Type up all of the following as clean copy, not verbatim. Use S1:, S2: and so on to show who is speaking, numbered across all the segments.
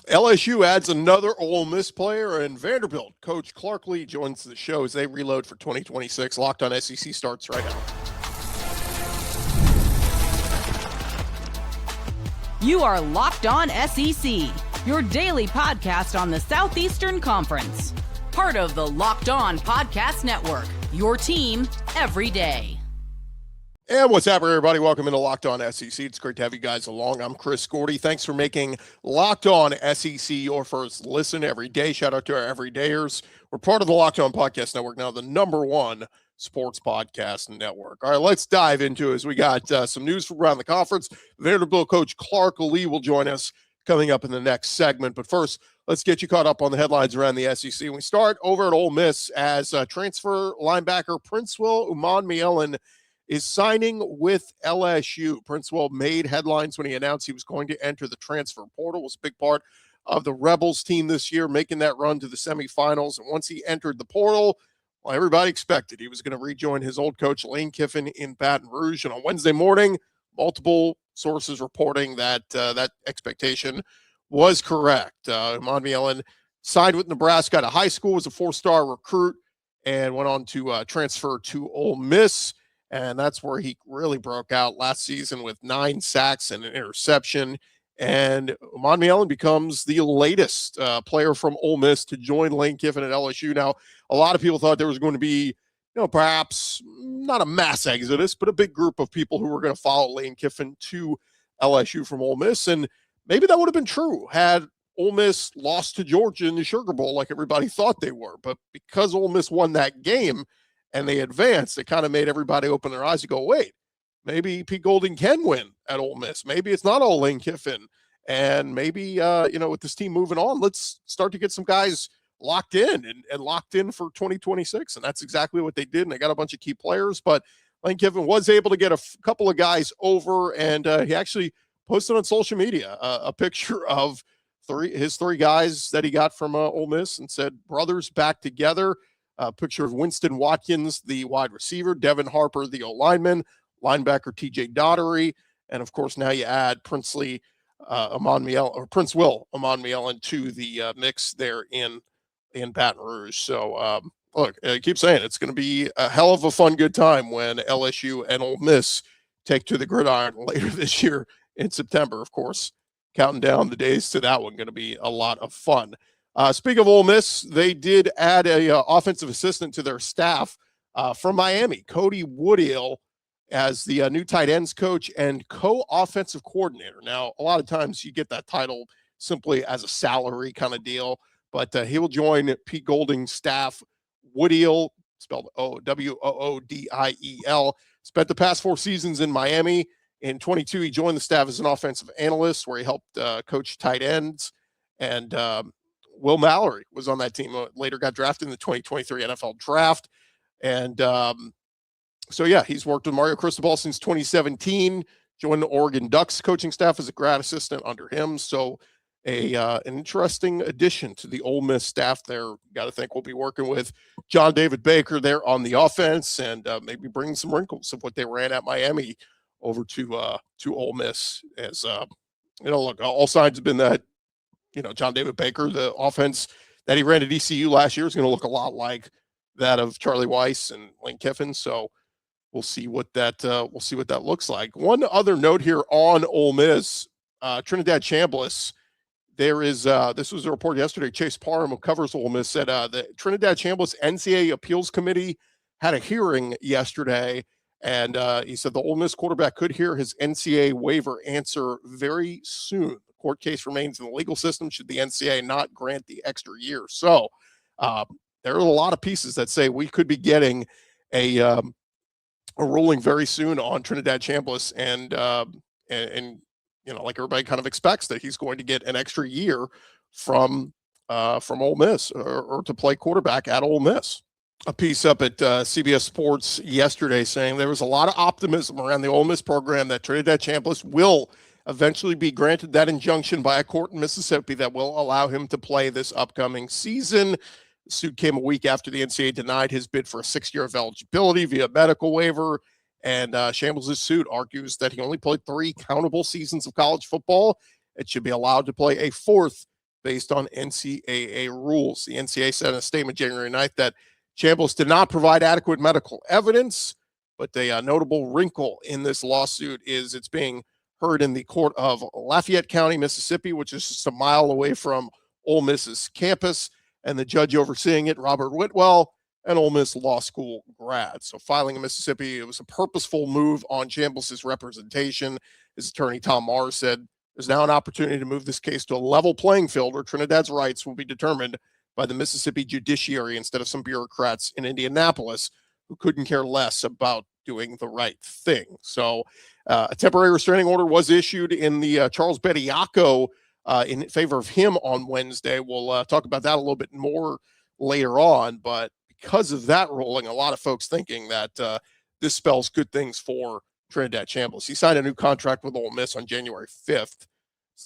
S1: LSU adds another Ole Miss player, and Vanderbilt coach Clark Lea joins the show as they reload for 2026. Locked on SEC starts right now.
S2: You are Locked On SEC, your daily podcast on the Southeastern Conference. Part of the Locked On Podcast Network, your team every day.
S1: And what's happening, everybody? Welcome into Locked On SEC. It's great to have you guys along. I'm Chris Gordy. Thanks for making Locked On SEC your first listen every day. Shout out to our everydayers. We're part of the Locked On Podcast Network, now the #1 sports podcast network. All right, let's dive into it as we got some news from around the conference. Vanderbilt coach Clark Lea will join us coming up in the next segment. But first, let's get you caught up on the headlines around the SEC. We start over at Ole Miss as transfer linebacker Princewill Umanmielen is signing with LSU. Princewill made headlines when he announced he was going to enter the transfer portal. It was a big part of the Rebels team this year, making that run to the semifinals. And once he entered the portal, well, everybody expected he was going to rejoin his old coach, Lane Kiffin, in Baton Rouge. And on Wednesday morning, multiple sources reporting that that expectation was correct. Umanmielen signed with Nebraska out of high school, was a 4-star recruit, and went on to transfer to Ole Miss. And that's where he really broke out last season with 9 sacks and an interception. And Umanmielen becomes the latest player from Ole Miss to join Lane Kiffin at LSU. Now, a lot of people thought there was going to be, perhaps not a mass exodus, but a big group of people who were going to follow Lane Kiffin to LSU from Ole Miss. And maybe that would have been true had Ole Miss lost to Georgia in the Sugar Bowl like everybody thought they were. But because Ole Miss won that game and they advanced, it kind of made everybody open their eyes and go, wait, maybe Pete Golding can win at Ole Miss. Maybe it's not all Lane Kiffin. And maybe, with this team moving on, let's start to get some guys locked in and locked in for 2026. And that's exactly what they did. And they got a bunch of key players. But Lane Kiffin was able to get a couple of guys over. And he actually posted on social media a picture of his three guys that he got from Ole Miss and said, brothers back together. A picture of Winston Watkins, the wide receiver, Devin Harper, the O-lineman, linebacker TJ Daugherty, and of course now you add Princewill Umanmielen to the mix there in Baton Rouge. So look, I keep saying it's going to be a hell of a fun, good time when LSU and Ole Miss take to the gridiron later this year in September. Of course, counting down the days to that one, going to be a lot of fun. Speaking of Ole Miss, they did add a offensive assistant to their staff from Miami, Cody Woodill, as the new tight ends coach and co-offensive coordinator. Now, a lot of times you get that title simply as a salary kind of deal, but he will join Pete Golding's staff. Woodill, spelled Woodiel, spent the past 4 seasons in Miami. In 22, he joined the staff as an offensive analyst where he helped coach tight ends. And Will Mallory was on that team, later got drafted in the 2023 NFL draft. And he's worked with Mario Cristobal since 2017, joined the Oregon Ducks coaching staff as a grad assistant under him. So an interesting addition to the Ole Miss staff there. Got to think we'll be working with John David Baker there on the offense and maybe bring some wrinkles of what they ran at Miami over to Ole Miss. As look, all signs have been that John David Baker, the offense that he ran at ECU last year, is going to look a lot like that of Charlie Weiss and Lane Kiffin. So we'll see what that looks like. One other note here on Ole Miss, Trinidad Chambliss. There is this was a report yesterday. Chase Parham, who covers Ole Miss, said the Trinidad Chambliss NCAA Appeals Committee had a hearing yesterday, and he said the Ole Miss quarterback could hear his NCAA waiver answer very soon. Court case remains in the legal system should the NCAA not grant the extra year. So there are a lot of pieces that say we could be getting a ruling very soon on Trinidad Chambliss, and like everybody kind of expects that he's going to get an extra year from Ole Miss or to play quarterback at Ole Miss. A piece up at CBS Sports yesterday saying there was a lot of optimism around the Ole Miss program that Trinidad Chambliss will eventually be granted that injunction by a court in Mississippi that will allow him to play this upcoming season. The suit came a week after the NCAA denied his bid for a 6 year of eligibility via medical waiver. And Chambliss' suit argues that he only played 3 countable seasons of college football. It should be allowed to play a 4th based on NCAA rules. The NCAA said in a statement January 9th that Chambliss did not provide adequate medical evidence, but the notable wrinkle in this lawsuit is it's being heard in the court of Lafayette County, Mississippi, which is just a mile away from Ole Miss's campus, and the judge overseeing it, Robert Whitwell, an Ole Miss law school grad. So filing in Mississippi, it was a purposeful move on Chambliss's representation. His attorney, Tom Mars, said there's now an opportunity to move this case to a level playing field where Trinidad's rights will be determined by the Mississippi judiciary instead of some bureaucrats in Indianapolis who couldn't care less about doing the right thing. So a temporary restraining order was issued in the Charles Bediako in favor of him on Wednesday. We'll talk about that a little bit more later on, but because of that ruling, a lot of folks thinking that this spells good things for Trinidad Chambliss. He signed a new contract with Ole Miss on January 5th,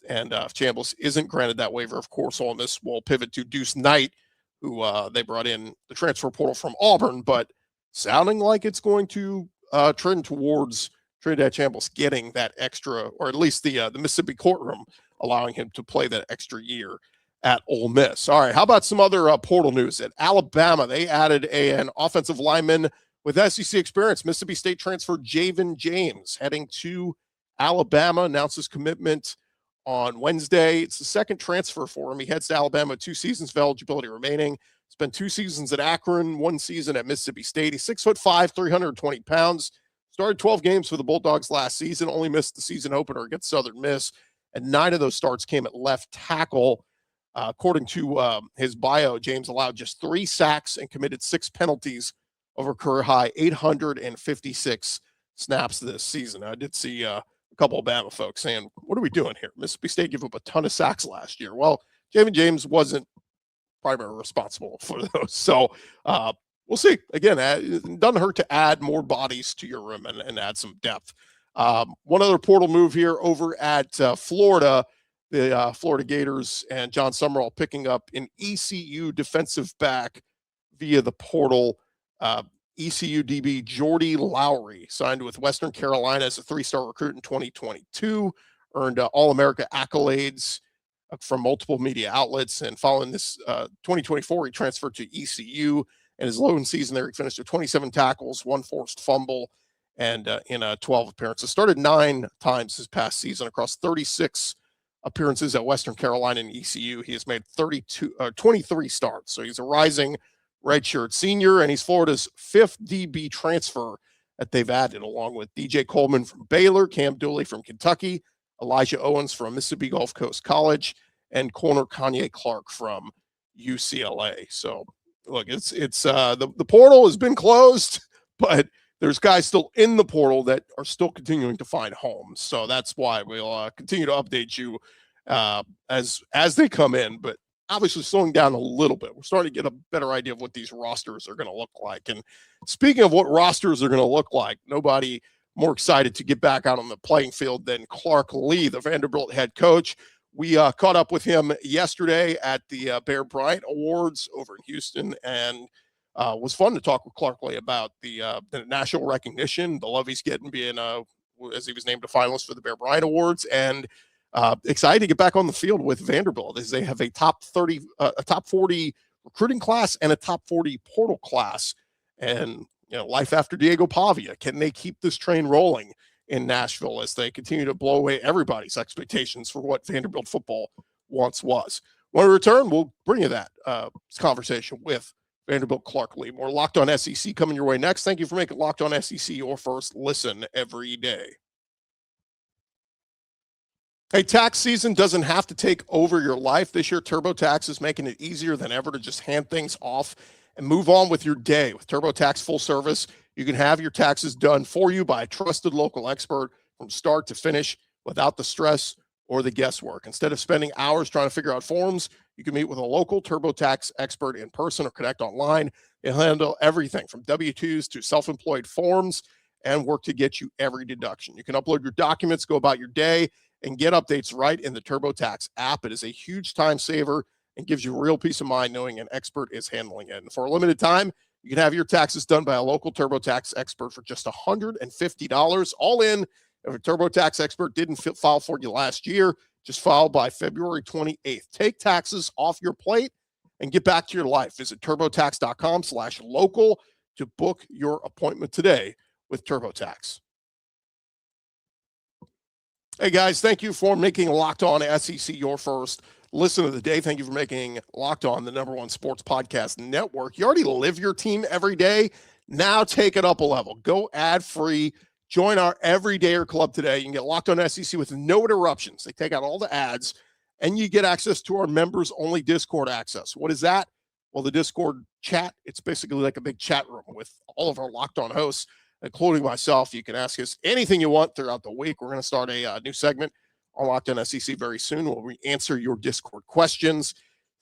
S1: and if Chambliss isn't granted that waiver, of course, Ole Miss will pivot to Deuce Knight, who they brought in the transfer portal from Auburn, but sounding like it's going to trend towards Trinidad Chambliss getting that extra, or at least the Mississippi courtroom allowing him to play that extra year at Ole Miss. All right, how about some other portal news? At Alabama, they added an offensive lineman with SEC experience. Mississippi State transfer Jayvin James heading to Alabama, announced his commitment on Wednesday. It's the second transfer for him. He heads to Alabama, 2 seasons of eligibility remaining. Spent 2 seasons at Akron, 1 season at Mississippi State. He's 6'5", 320 pounds. Started 12 games for the Bulldogs last season, only missed the season opener against Southern Miss, and 9 of those starts came at left tackle. According to his bio, James allowed just 3 sacks and committed 6 penalties over career high 856 snaps this season. I did see a couple of Bama folks saying, what are we doing here? Mississippi State gave up a ton of sacks last year. Well, Jayvin James wasn't primarily responsible for those. So we'll see. Again, it doesn't hurt to add more bodies to your room and add some depth. One other portal move here over at Florida. The Florida Gators and John Summerall picking up an ECU defensive back via the portal. ECU DB Jordy Lowry signed with Western Carolina as a 3-star recruit in 2022, earned All-America accolades from multiple media outlets. And following this 2024, he transferred to ECU. And his lone season there, he finished with 27 tackles, 1 forced fumble, and in 12 appearances. Started 9 times this past season across 36 appearances at Western Carolina and ECU. He has made 23 starts. So he's a rising redshirt senior, and he's Florida's 5th DB transfer that they've added, along with DJ Coleman from Baylor, Cam Dooley from Kentucky, Elijah Owens from Mississippi Gulf Coast College, and corner Kanye Clark from UCLA. So look, it's the portal has been closed, but there's guys still in the portal that are still continuing to find homes. So that's why we'll continue to update you as they come in, but obviously slowing down a little bit. We're starting to get a better idea of what these rosters are going to look like. And speaking of what rosters are going to look like, nobody more excited to get back out on the playing field than Clark Lea, the Vanderbilt head coach. We caught up with him yesterday at the Bear Bryant Awards over in Houston, and was fun to talk with Clark Lea about the national recognition, the love he's getting being, as he was named a finalist for the Bear Bryant Awards, and excited to get back on the field with Vanderbilt as they have a top 40 recruiting class and a top 40 portal class. And, you know, life after Diego Pavia. Can they keep this train rolling in Nashville as they continue to blow away everybody's expectations for what Vanderbilt football once was? When we return, we'll bring you that conversation with Vanderbilt Clark Lea. More Locked On SEC coming your way next. Thank you for making Locked On SEC your first listen every day. Hey, tax season doesn't have to take over your life. This year, TurboTax is making it easier than ever to just hand things off and move on with your day. With TurboTax Full Service, you can have your taxes done for you by a trusted local expert from start to finish without the stress or the guesswork. Instead of spending hours trying to figure out forms, you can meet with a local TurboTax expert in person or connect online. They'll handle everything from W-2s to self-employed forms and work to get you every deduction. You can upload your documents, go about your day, and get updates right in the TurboTax app. It is a huge time saver and gives you real peace of mind knowing an expert is handling it. And for a limited time, you can have your taxes done by a local TurboTax expert for just $150 all in. If a TurboTax expert didn't file for you last year, Just file by February 28th. Take taxes off your plate and get back to your life. Visit turbotax.com/local to book your appointment today with TurboTax. Hey guys, thank you for making Locked On SEC your first listen of the day. Thank you for making Locked On the #1 sports podcast network. You already live your team every day. Now take it up a level. Go ad-free. Join our Everydayer Club today. You can get Locked On SEC with no interruptions. They take out all the ads, and you get access to our members-only Discord access. What is that? Well, the Discord chat, it's basically like a big chat room with all of our Locked On hosts, including myself. You can ask us anything you want throughout the week. We're going to start a new segment on Locked On SEC very soon where we answer your Discord questions.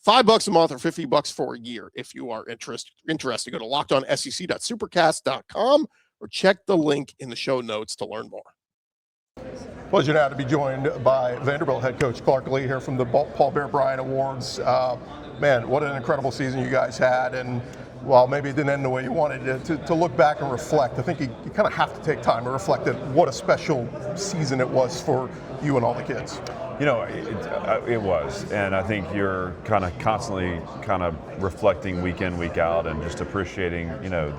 S1: $5 a month or $50 for a year if you are interested. Go to lockedonsec.supercast.com or check the link in the show notes to learn more. Pleasure now to be joined by Vanderbilt head coach Clark Lea here from the Paul Bear Bryant Awards. Man, what an incredible season you guys had. And while maybe it didn't end the way you wanted to look back and reflect, I think you kind of have to take time to reflect on what a special season it was for you and all the kids.
S3: You know, it was, and I think you're kind of constantly kind of reflecting week in, week out, and just appreciating, you know,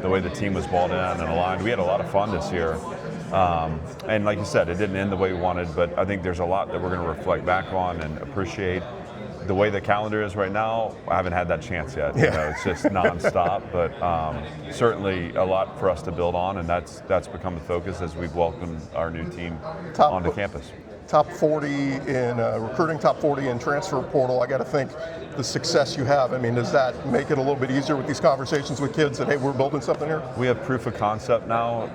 S3: the way the team was balled in and aligned. We had a lot of fun this year, and like you said, it didn't end the way we wanted, but I think there's a lot that we're going to reflect back on and appreciate. The way the calendar is right now, I haven't had that chance yet.
S1: Yeah.
S3: You know, it's just nonstop, but certainly a lot for us to build on, and that's become the focus as we've welcomed our new team onto campus.
S1: Top 40 in recruiting, top 40 in transfer portal. I got to think the success you have, I mean, does that make it a little bit easier with these conversations with kids that, hey, we're building something here?
S3: We have proof of concept now.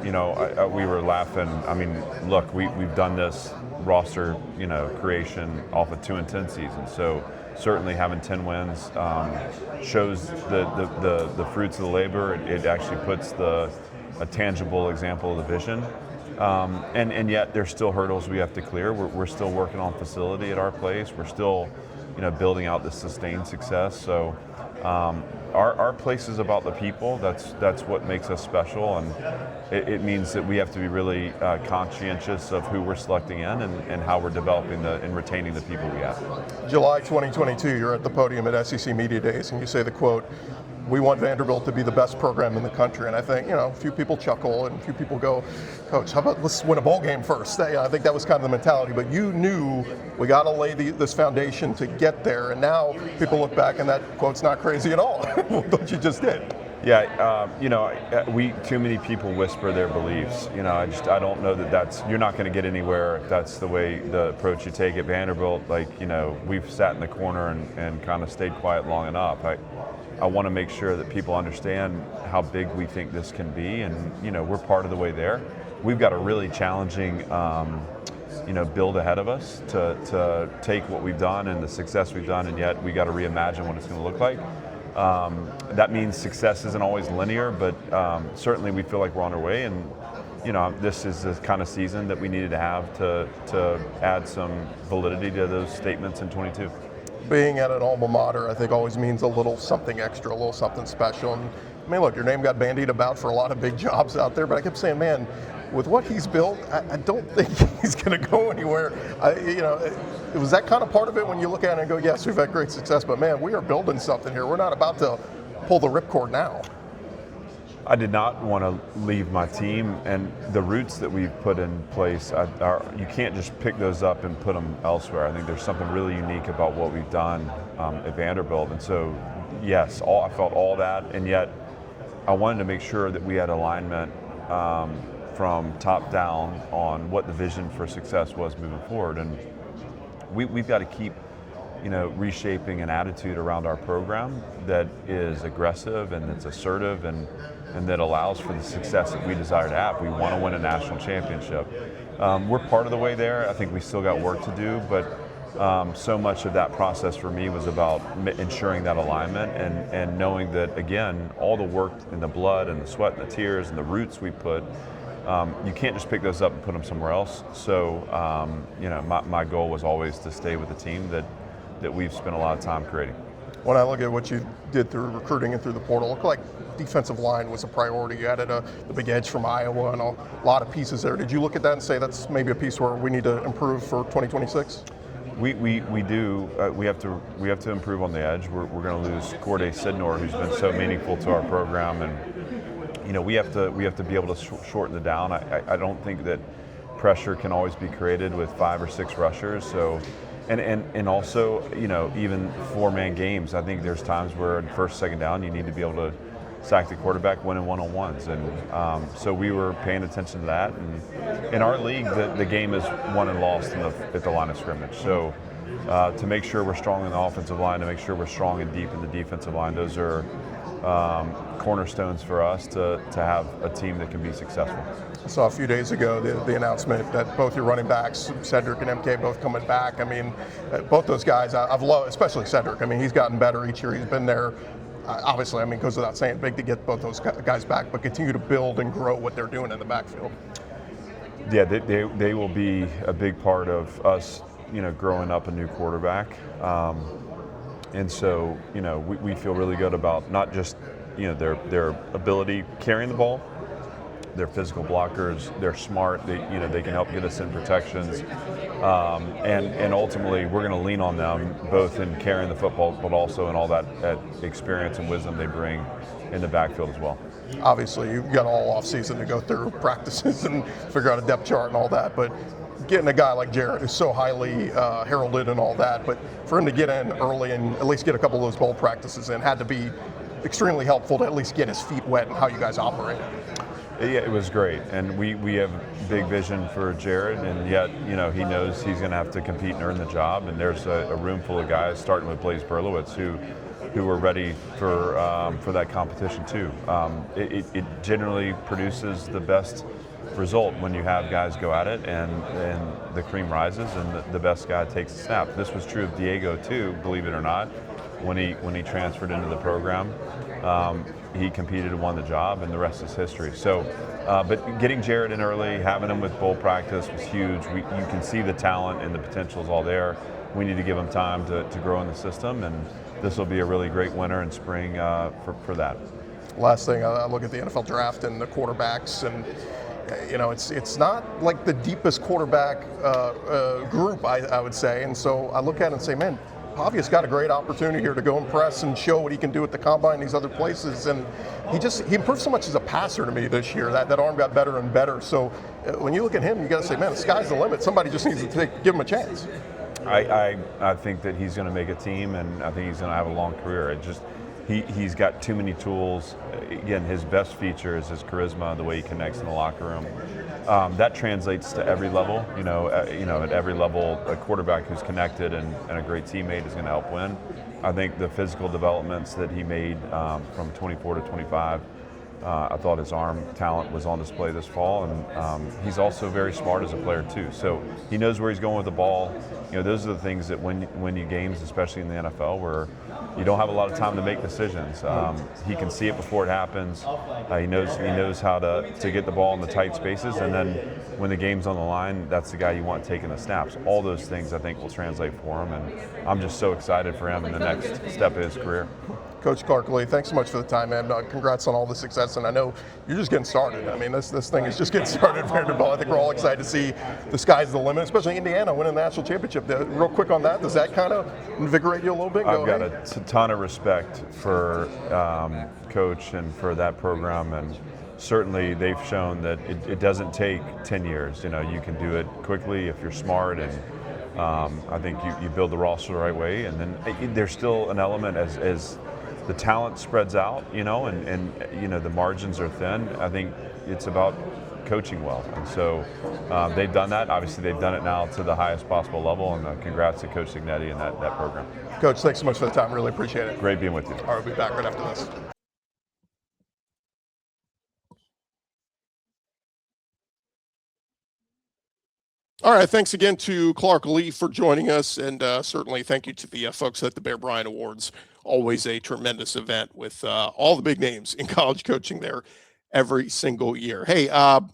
S3: You know, we were laughing. I mean, look, we've done this roster, you know, creation off of 2-10 season. So certainly having 10 wins shows the fruits of the labor. It actually puts a tangible example of the vision. And yet there's still hurdles we have to clear. We're still working on facility at our place. We're still, you know, building out this sustained success. So our place is about the people. That's what makes us special, and it means that we have to be really conscientious of who we're selecting in and how we're developing and retaining the people we have.
S1: July 2022, you're at the podium at SEC Media Days, and you say the quote, "We want Vanderbilt to be the best program in the country." And I think, you know, a few people chuckle and a few people go, "Coach, how about let's win a bowl game first?" I think that was kind of the mentality. But you knew we got to lay this foundation to get there. And now people look back and that quote's not crazy at all. What you just did.
S3: Yeah, you know, too many people whisper their beliefs. You know, I don't know that's you're not going to get anywhere if that's the way the approach you take at Vanderbilt. Like, you know, we've sat in the corner and kind of stayed quiet long enough. I want to make sure that people understand how big we think this can be, and, you know, we're part of the way there. We've got a really challenging, you know, build ahead of us to take what we've done and the success we've done, and yet we got to reimagine what it's going to look like. That means success isn't always linear, but certainly we feel like we're on our way, and, you know, this is the kind of season that we needed to have to add some validity to those statements in 22.
S1: Being at an alma mater, I think, always means a little something extra, a little something special. And I mean, look, your name got bandied about for a lot of big jobs out there, but I kept saying, man, with what he's built, I don't think he's going to go anywhere. You know, it was that kind of part of it when you look at it and go, yes, we've had great success, but man, we are building something here. We're not about to pull the ripcord now.
S3: I did not want to leave my team, and the roots that we've put in place, you can't just pick those up and put them elsewhere. I think there's something really unique about what we've done at Vanderbilt, and so yes, I felt all that, and yet I wanted to make sure that we had alignment from top down on what the vision for success was moving forward, and we've got to keep, you know, reshaping an attitude around our program that is aggressive and that's assertive and that allows for the success that we desire to have. We want to win a national championship. We're part of the way there. I think we still got work to do, but so much of that process for me was about ensuring that alignment and knowing that, again, all the work and the blood and the sweat and the tears and the roots we put, you can't just pick those up and put them somewhere else. So, you know, my goal was always to stay with the team that we've spent a lot of time creating.
S1: When I look at what you did through recruiting and through the portal, it looked like defensive line was a priority. You added the big edge from Iowa and a lot of pieces there. Did you look at that and say that's maybe a piece where we need to improve for 2026?
S3: We do. We have to improve on the edge. We're going to lose Gordy Sidnor, who's been so meaningful to our program, and we have to be able to shorten it down. I don't think that pressure can always be created with 5 or 6 rushers. So, and also even 4-man games. I think there's times where in first, second down you need to be able to sack the quarterback, winning one-on-ones, and so we were paying attention to that. And in our league, the game is won and lost at the line of scrimmage. So to make sure we're strong in the offensive line, to make sure we're strong and deep in the defensive line, those are cornerstones for us to have a team that can be successful.
S1: I saw a few days ago the announcement that both your running backs, Cedric and MK, both coming back. I mean, both those guys, I've loved, especially Cedric. I mean, he's gotten better each year he's been there. Obviously, I mean, it goes without saying, big to get both those guys back, but continue to build and grow what they're doing in the backfield.
S3: Yeah, they will be a big part of us, growing up a new quarterback. And so, we feel really good about not just, their ability carrying the ball. They're physical blockers. They're smart. They can help get us in protections. And ultimately, we're going to lean on them both in carrying the football, but also in all that experience and wisdom they bring in the backfield as well.
S1: Obviously, you've got all off season to go through practices and figure out a depth chart and all that, but getting a guy like Jared who's so highly heralded and all that, but for him to get in early and at least get a couple of those bowl practices in had to be extremely helpful to at least get his feet wet and how you guys operate.
S3: Yeah, it was great, and we have big vision for Jared, and yet he knows he's going to have to compete and earn the job. And there's a room full of guys, starting with Blaze Berlowitz, who are ready for that competition too. It generally produces the best result when you have guys go at it, and the cream rises, and the best guy takes the snap. This was true of Diego too, believe it or not, when he transferred into the program. He competed and won the job, and the rest is history. So, but getting Jared in early, having him with bowl practice was huge. You can see the talent and the potential is all there. We need to give him time to grow in the system, and this will be a really great winter and spring for that.
S1: Last thing, I look at the NFL draft and the quarterbacks, and it's not like the deepest quarterback group, I would say. And so I look at it and say, man, Pavia's got a great opportunity here to go impress and show what he can do at the combine and these other places. And he improved so much as a passer to me this year. That arm got better and better. So when you look at him, you got to say, man, the sky's the limit. Somebody just needs to give him a chance.
S3: I think that he's going to make a team, and I think he's going to have a long career. He's got too many tools. Again, his best feature is his charisma, the way he connects in the locker room. That translates to every level. At every level, a quarterback who's connected and a great teammate is going to help win. I think the physical developments that he made from 24 to 25, I thought his arm talent was on display this fall, and he's also very smart as a player too. So he knows where he's going with the ball. Those are the things that win you games, especially in the NFL, where you don't have a lot of time to make decisions. He can see it before it happens. He knows how to get the ball in the tight spaces, and then when the game's on the line, that's the guy you want taking the snaps. All those things I think will translate for him, and I'm just so excited for him in the next step of his career.
S1: Coach Clark Lea, thanks so much for the time, man. Congrats on all the success, and I know you're just getting started. I mean, this thing is just getting started, Vanderbilt. I think we're all excited to see the sky's the limit, especially Indiana winning the national championship. Real quick on that, does that kind of invigorate you a little bit?
S3: I've got a ton of respect for Coach and for that program, and certainly they've shown that it doesn't take 10 years. You can do it quickly if you're smart, and I think you build the roster the right way, and then there's still an element as the talent spreads out, and the margins are thin. I think it's about coaching well, and so they've done that. Obviously, they've done it now to the highest possible level, and congrats to Coach Cignetti and that program.
S1: Coach, thanks so much for the time. Really appreciate it.
S3: Great being with you.
S1: All right, we'll be back right after this. All right, thanks again to Clark Lea for joining us, and certainly thank you to the folks at the Bear Bryant Awards. Always a tremendous event with all the big names in college coaching there every single year. Hey,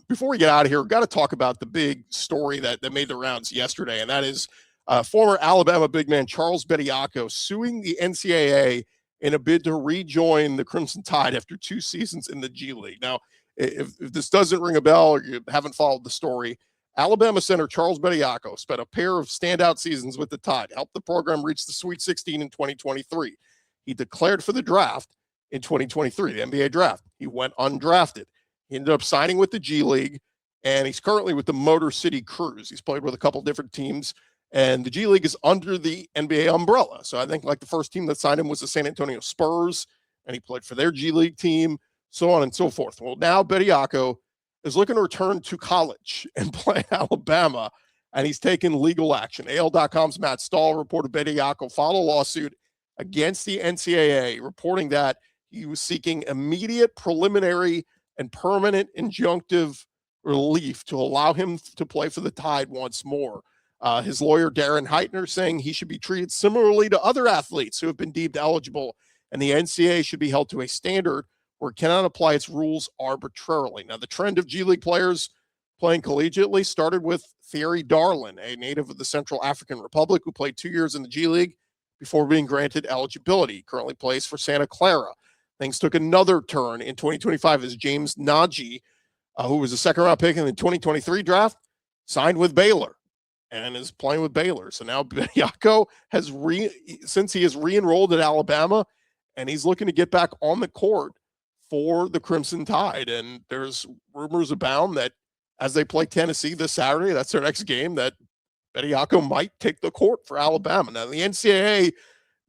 S1: before we get out of here, we've got to talk about the big story that made the rounds yesterday, and that is Former Alabama big man Charles Bediako suing the NCAA in a bid to rejoin the Crimson Tide after 2 seasons in the G League. Now, if this doesn't ring a bell or you haven't followed the story, Alabama center Charles Bediako spent a pair of standout seasons with the Tide, helped the program reach the Sweet 16 in 2023. He declared for the draft in 2023, the NBA draft. He went undrafted. He ended up signing with the G League, and he's currently with the Motor City Cruise. He's played with a couple different teams, and the G League is under the NBA umbrella. So I think like the first team that signed him was the San Antonio Spurs, and he played for their G League team, so on and so forth. Well, now Bediako is looking to return to college and play Alabama, and he's taken legal action. AL.com's Matt Stahl reported Bediako filed a lawsuit against the NCAA, reporting that he was seeking immediate, preliminary, and permanent injunctive relief to allow him to play for the Tide once more. His lawyer, Darren Heitner, saying he should be treated similarly to other athletes who have been deemed eligible, and the NCAA should be held to a standard where it cannot apply its rules arbitrarily. Now, the trend of G League players playing collegiately started with Thierry Darlin, a native of the Central African Republic who played 2 years in the G League before being granted eligibility. He currently plays for Santa Clara. Things took another turn in 2025 as James Nagy, who was a second-round pick in the 2023 draft, signed with Baylor and is playing with Baylor. So now Bediako has since he is re-enrolled at Alabama, and he's looking to get back on the court for the Crimson Tide. And there's rumors abound that as they play Tennessee this Saturday, that's their next game, that Bediako might take the court for Alabama. Now, the NCAA,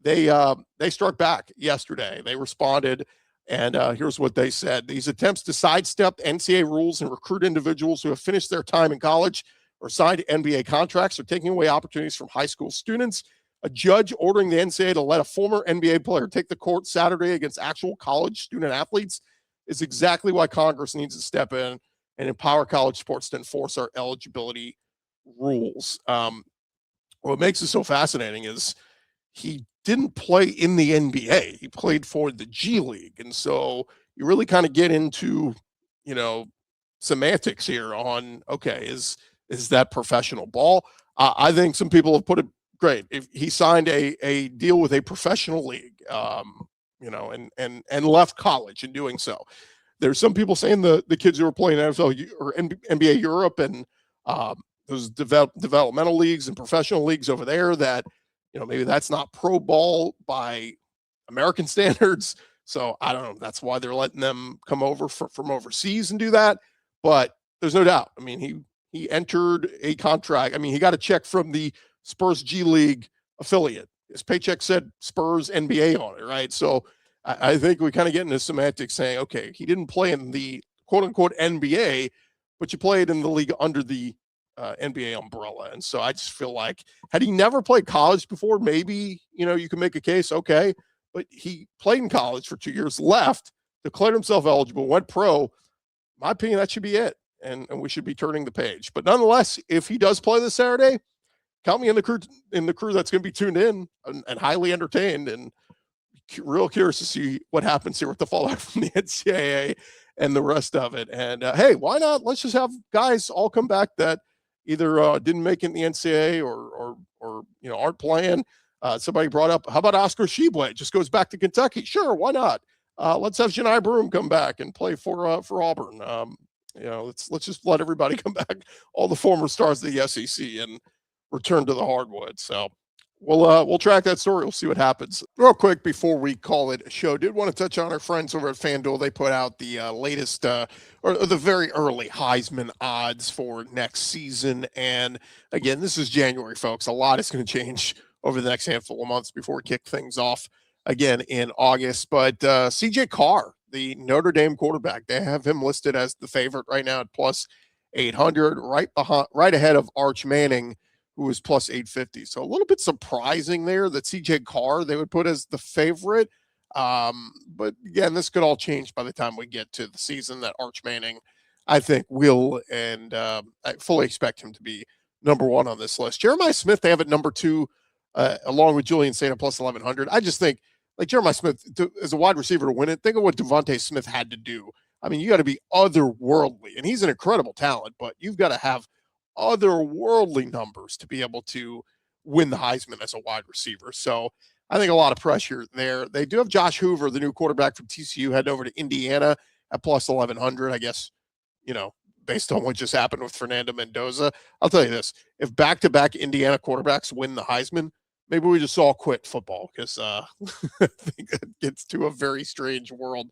S1: they struck back yesterday. They responded, and here's what they said. These attempts to sidestep NCAA rules and recruit individuals who have finished their time in college or signed NBA contracts are taking away opportunities from high school students. A judge ordering the NCAA to let a former NBA player take the court Saturday against actual college student athletes is exactly why Congress needs to step in and empower college sports to enforce our eligibility rules. What makes it so fascinating is he didn't play in the NBA. He played for the G League. And so you really kind of get into, semantics here on, okay, is that professional ball? I think some people have put it great. If he signed a deal with a professional league, and left college in doing so. There's some people saying the kids who are playing NFL or NBA Europe and those developmental leagues and professional leagues over there that, maybe that's not pro ball by American standards. So I don't know. That's why they're letting them come over from overseas and do that. But there's no doubt. I mean, he entered a contract. I mean, he got a check from the Spurs G League affiliate. His paycheck said Spurs NBA on it, right? So I think we kind of get into semantics saying, okay, he didn't play in the quote unquote NBA, but you played in the league under the NBA umbrella. And so I just feel like had he never played college before, maybe, you can make a case, okay, but he played in college for 2 years, left, declared himself eligible, went pro. My opinion, that should be it. And we should be turning the page. But nonetheless, if he does play this Saturday, count me in the crew that's going to be tuned in and highly entertained and real curious to see what happens here with the fallout from the NCAA and the rest of it. And hey, why not? Let's just have guys all come back that either didn't make it in the NCAA or aren't playing. Somebody brought up, how about Oscar Tshiebwe? Just goes back to Kentucky. Sure, why not? Let's have Janai Broome come back and play for Auburn. Let's just let everybody come back, all the former stars of the SEC, and return to the hardwood. So we'll track that story. We'll see what happens. Real quick before we call it a show, did want to touch on our friends over at FanDuel. They put out the latest or the very early Heisman odds for next season. And again, this is January, folks. A lot is going to change over the next handful of months before we kick things off again in August. But CJ Carr, the Notre Dame quarterback, they have him listed as the favorite right now at plus 800, right ahead of Arch Manning, who is plus 850. So a little bit surprising there that CJ Carr they would put as the favorite. But again, this could all change by the time we get to the season. That Arch Manning, I think, will, and I fully expect him to be number one on this list. Jeremiah Smith, they have at number two, along with Julian Saint at plus 1100. I just think, like Jeremiah Smith, as a wide receiver to win it, think of what Devontae Smith had to do. I mean, you got to be otherworldly, and he's an incredible talent, but you've got to have otherworldly numbers to be able to win the Heisman as a wide receiver. So I think a lot of pressure there. They do have Josh Hoover, the new quarterback from TCU, heading over to Indiana at plus 1,100. I guess, based on what just happened with Fernando Mendoza, I'll tell you this. If back-to-back Indiana quarterbacks win the Heisman, maybe we just all quit football because I think it gets to a very strange world.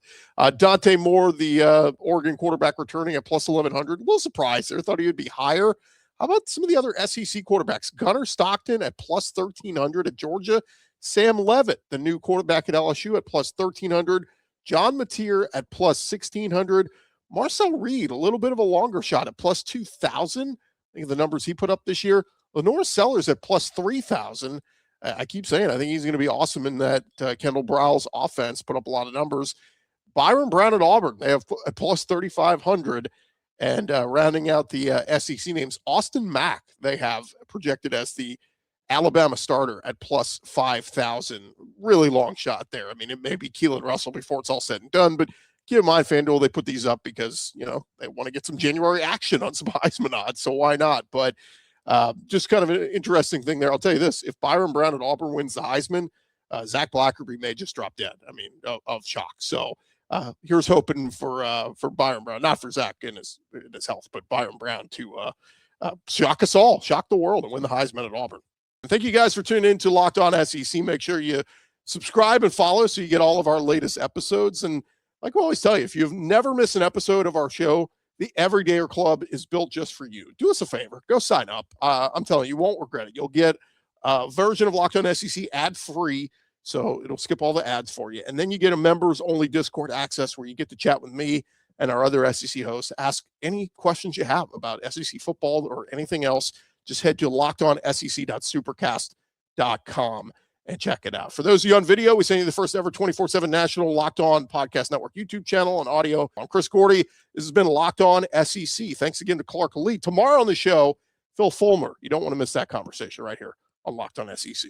S1: Dante Moore, the Oregon quarterback, returning at plus 1,100. A little surprised there. Thought he would be higher. How about some of the other SEC quarterbacks? Gunnar Stockton at plus 1,300 at Georgia. Sam Leavitt, the new quarterback at LSU, at plus 1,300. John Mateer at plus 1,600. Marcel Reed, a little bit of a longer shot at plus 2,000. I think of the numbers he put up this year. Lenore Sellers at plus 3,000. I keep saying I think he's going to be awesome in that Kendall Browell's offense, put up a lot of numbers. Byron Brown at Auburn, they have a plus 3,500. And rounding out the SEC names, Austin Mack, they have projected as the Alabama starter at plus 5,000. Really long shot there. I mean, it may be Keelan Russell before it's all said and done, but keep in mind, FanDuel, they put these up because, they want to get some January action on some Heisman odds, so why not? But just kind of an interesting thing there. I'll tell you this. If Byron Brown at Auburn wins the Heisman, Zach Blackerby may just drop dead. I mean, of shock. So here's hoping for Byron Brown, not for Zach in his health, but Byron Brown to shock us all, shock the world, and win the Heisman at Auburn. And thank you guys for tuning in to Locked On SEC. Make sure you subscribe and follow so you get all of our latest episodes. And like we always tell you, if you've never missed an episode of our show, the Everydayer Club is built just for you. Do us a favor. Go sign up. I'm telling you, you won't regret it. You'll get a version of Locked On SEC ad-free, so it'll skip all the ads for you. And then you get a members-only Discord access where you get to chat with me and our other SEC hosts. Ask any questions you have about SEC football or anything else. Just head to lockedonsec.supercast.com and check it out. For those of you on video, we send you the first ever 24/7 national Locked On Podcast Network YouTube channel and audio. I'm Chris Gordy. This has been Locked On SEC. Thanks again to Clark Lea. Tomorrow on the show, Phil Fulmer. You don't want to miss that conversation right here on Locked On SEC.